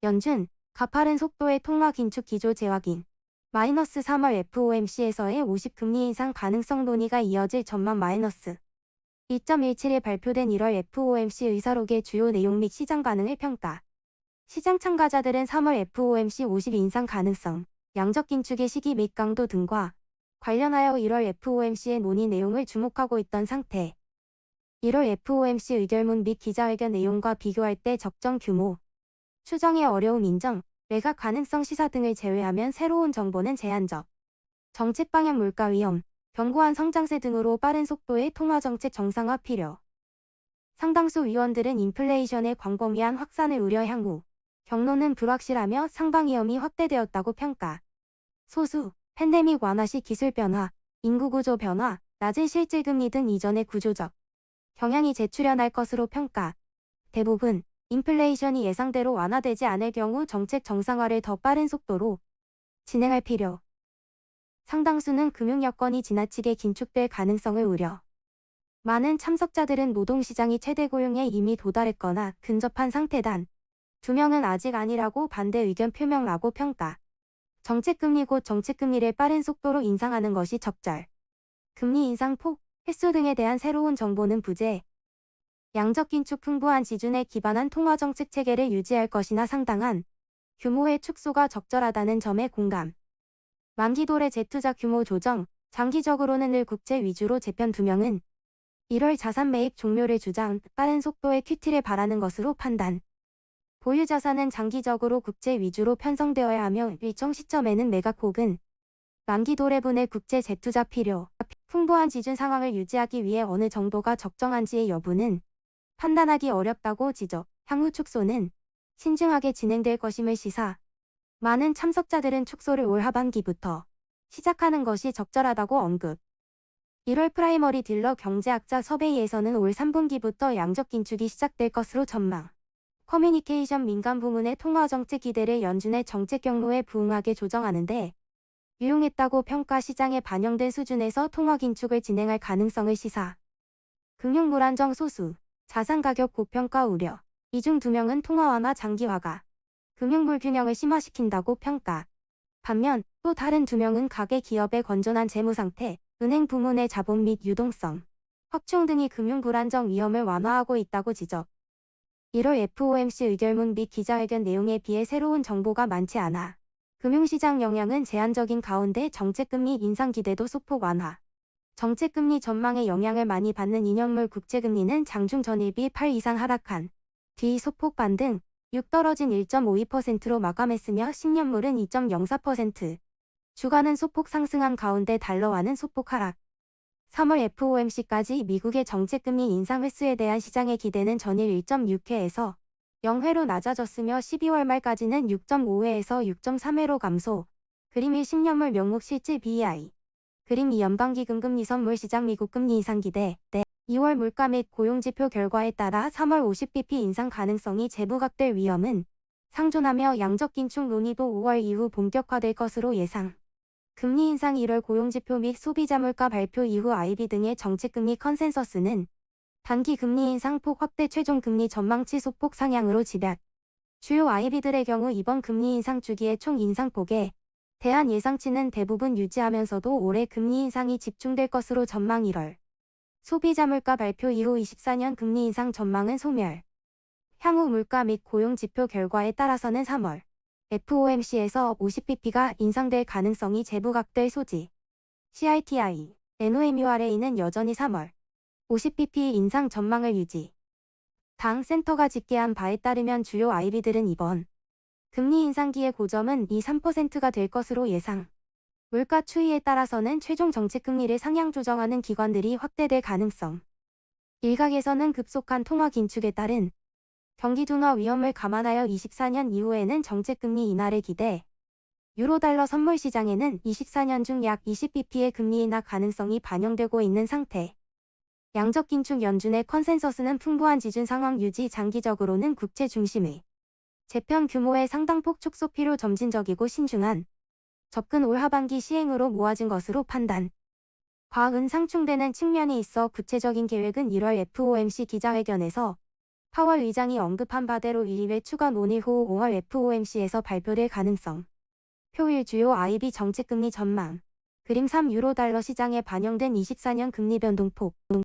연준, 가파른 속도의 통화 긴축 기조 재확인. 마이너스 3월 FOMC에서의 50금리 인상 가능성 논의가 이어질 전망 마이너스 2.17에 발표된 1월 FOMC 의사록의 주요 내용 및 시장 반응을 평가. 시장 참가자들은 3월 FOMC 50 인상 가능성, 양적 긴축의 시기 및 강도 등과 관련하여 1월 FOMC의 논의 내용을 주목하고 있던 상태. 1월 FOMC 의결문 및 기자회견 내용과 비교할 때 적정 규모, 추정의 어려움 인정, 매각 가능성 시사 등을 제외하면 새로운 정보는 제한적. 정책 방향 물가 위험, 견고한 성장세 등으로 빠른 속도의 통화정책 정상화 필요. 상당수 위원들은 인플레이션의 광범위한 확산을 우려 향후. 경로는 불확실하며 상방 위험이 확대되었다고 평가. 소수, 팬데믹 완화 시 기술 변화, 인구 구조 변화, 낮은 실질금리 등 이전의 구조적 경향이 재출현할 것으로 평가. 대부분, 인플레이션이 예상대로 완화되지 않을 경우 정책 정상화를 더 빠른 속도로 진행할 필요. 상당수는 금융 여건이 지나치게 긴축될 가능성을 우려. 많은 참석자들은 노동시장이 최대 고용에 이미 도달했거나 근접한 상태단. 2명은 아직 아니라고 반대 의견 표명하고 평가. 정책금리 곧 정책금리를 빠른 속도로 인상하는 것이 적절. 금리 인상 폭, 횟수 등에 대한 새로운 정보는 부재. 양적 긴축 풍부한 지준에 기반한 통화정책 체계를 유지할 것이나 상당한 규모의 축소가 적절하다는 점에 공감. 만기도래 재투자 규모 조정, 장기적으로는 늘 국채 위주로 재편 2명은 1월 자산 매입 종료를 주장, 빠른 속도의 큐티를 바라는 것으로 판단. 보유 자산은 장기적으로 국채 위주로 편성되어야 하며 일정 시점에는 매각 혹은 만기 도래분의 국채 재투자 필요. 풍부한 지준 상황을 유지하기 위해 어느 정도가 적정한지의 여부는 판단하기 어렵다고 지적. 향후 축소는 신중하게 진행될 것임을 시사. 많은 참석자들은 축소를 올 하반기부터 시작하는 것이 적절하다고 언급. 1월 프라이머리 딜러 경제학자 서베이에서는 올 3분기부터 양적 긴축이 시작될 것으로 전망. 커뮤니케이션 민감 부문의 통화정책 기대를 연준의 정책 경로에 부응하게 조정하는데 유용했다고 평가. 시장에 반영된 수준에서 통화 긴축을 진행할 가능성을 시사. 금융 불안정 소수, 자산 가격 고평가 우려. 이 중 2명은 통화 완화 장기화가 금융 불균형을 심화시킨다고 평가. 반면 또 다른 2명은 가계 기업의 건전한 재무 상태, 은행 부문의 자본 및 유동성, 확충 등이 금융 불안정 위험을 완화하고 있다고 지적. 1월 FOMC 의결문 및 기자회견 내용에 비해 새로운 정보가 많지 않아 금융시장 영향은 제한적인 가운데 정책금리 인상 기대도 소폭 완화. 정책금리 전망에 영향을 많이 받는 2년물 국채금리는 장중 전일비 8 이상 하락한 뒤 소폭 반등, 6 떨어진 1.52%로 마감했으며 10년물은 2.04%. 주가는 소폭 상승한 가운데 달러화는 소폭 하락. 3월 FOMC까지 미국의 정책금리 인상 횟수에 대한 시장의 기대는 전일 1.6회에서 0회로 낮아졌으며 12월 말까지는 6.5회에서 6.3회로 감소. 그림 1 10년물 명목 실질 BEI. 그림 2 연방기금 금리 선물 시장 미국 금리 인상 기대. 2월 물가 및 고용지표 결과에 따라 3월 50bp 인상 가능성이 재부각될 위험은 상존하며 양적 긴축 논의도 5월 이후 본격화될 것으로 예상. 금리 인상 1월 고용지표 및 소비자 물가 발표 이후 IB 등의 정책금리 컨센서스는 단기 금리 인상 폭 확대 최종 금리 전망치 소폭 상향으로 집약. 주요 IB들의 경우 이번 금리 인상 주기의 총 인상폭에 대한 예상치는 대부분 유지하면서도 올해 금리 인상이 집중될 것으로 전망. 1월 소비자 물가 발표 이후 24년 금리 인상 전망은 소멸. 향후 물가 및 고용 지표 결과에 따라서는 3월 FOMC에서 50bp가 인상될 가능성이 재부각될 소지. CITI, NOMURA는 여전히 3월 50bp 인상 전망을 유지. 당 센터가 집계한 바에 따르면 주요 IB들은 이번 금리 인상기의 고점은 2~3%가 될 것으로 예상. 물가 추이에 따라서는 최종 정책금리를 상향 조정하는 기관들이 확대될 가능성. 일각에서는 급속한 통화 긴축에 따른 경기 둔화 위험을 감안하여 24년 이후에는 정책금리 인하를 기대. 유로달러 선물 시장에는 24년 중 약 20bp의 금리 인하 가능성이 반영되고 있는 상태. 양적 긴축 연준의 컨센서스는 풍부한 지준 상황 유지, 장기적으로는 국채 중심의 재편 규모의 상당폭 축소 필요, 점진적이고 신중한 접근 올 하반기 시행으로 모아진 것으로 판단. 과은 상충되는 측면이 있어 구체적인 계획은 1월 FOMC 기자회견에서 파월 의장이 언급한 바대로 1회 추가 논의 후 5월 FOMC에서 발표될 가능성. 표일 주요 IB 정책 금리 전망. 그림 3 유로 달러 시장에 반영된 24년 금리 변동폭.